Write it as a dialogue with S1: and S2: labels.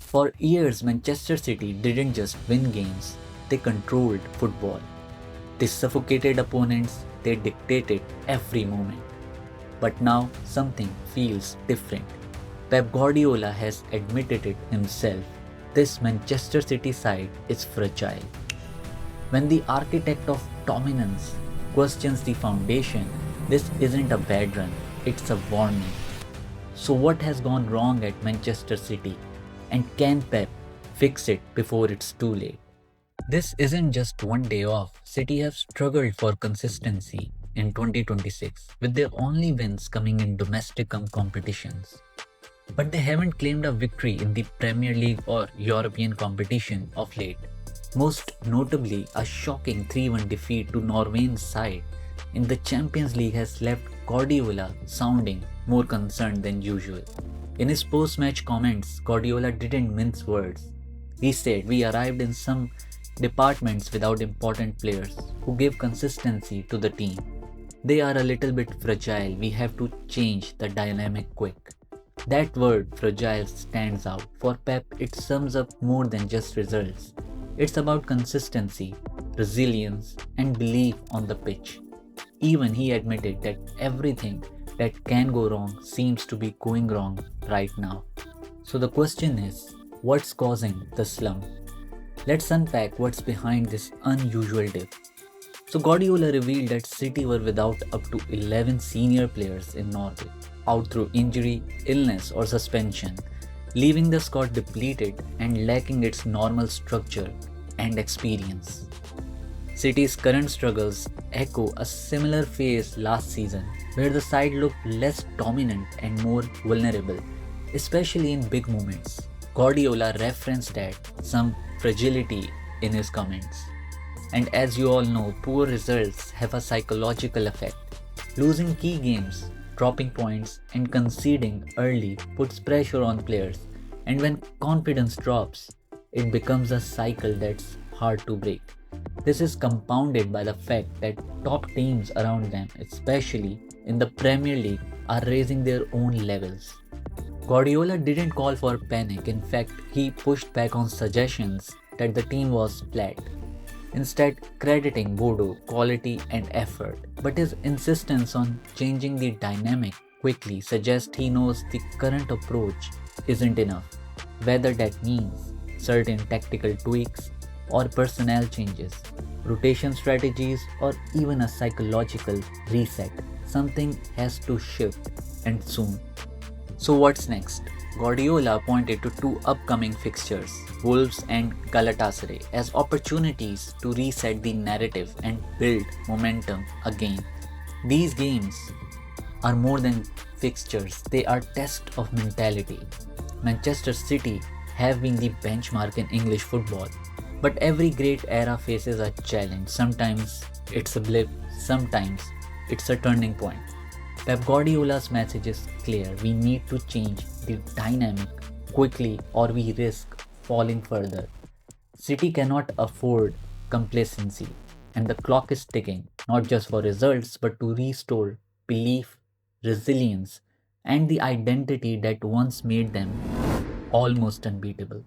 S1: For years, Manchester City didn't just win games, they controlled football. They suffocated opponents, they dictated every moment. But now something feels different. Pep Guardiola has admitted it himself. This Manchester City side is fragile. When the architect of dominance questions the foundation, this isn't a bad run, it's a warning. So, what has gone wrong at Manchester City? And can Pep fix it before it's too late? This isn't just one day off. City have struggled for consistency in 2026, with their only wins coming in domestic competitions. But they haven't claimed a victory in the Premier League or European competition of late. Most notably, a shocking 3-1 defeat to Norway's side in the Champions League has left Guardiola sounding more concerned than usual. In his post-match comments, Guardiola didn't mince words. He said, "We arrived in some departments without important players who gave consistency to the team. They are a little bit fragile. We have to change the dynamic quick." That word, fragile, stands out. For Pep, it sums up more than just results. It's about consistency, resilience, and belief on the pitch. Even he admitted that everything that can go wrong seems to be going wrong right now. So the question is, what's causing the slump? Let's unpack what's behind this unusual dip. So Guardiola revealed that City were without up to 11 senior players in Norway, out through injury, illness, or suspension, leaving the squad depleted and lacking its normal structure and experience. City's current struggles echo a similar phase last season, where the side looked less dominant and more vulnerable, especially in big moments. Guardiola referenced that some fragility in his comments. And as you all know, poor results have a psychological effect. Losing key games, dropping points, and conceding early puts pressure on players. And when confidence drops, it becomes a cycle that's hard to break. This is compounded by the fact that top teams around them, especially in the Premier League, are raising their own levels. Guardiola didn't call for panic. In fact, he pushed back on suggestions that the team was flat, instead crediting Bodo quality and effort. But his insistence on changing the dynamic quickly suggests he knows the current approach isn't enough, whether that means certain tactical tweaks or personnel changes, rotation strategies, or even a psychological reset. Something has to shift, and soon. So what's next? Guardiola pointed to two upcoming fixtures, Wolves and Galatasaray, as opportunities to reset the narrative and build momentum again. These games are more than fixtures, they are tests of mentality. Manchester City have been the benchmark in English football, but every great era faces a challenge. Sometimes it's a blip, sometimes it's a turning point. Pep Guardiola's message is clear: we need to change the dynamic quickly or we risk falling further. City cannot afford complacency, and the clock is ticking, not just for results but to restore belief, resilience, and the identity that once made them almost unbeatable.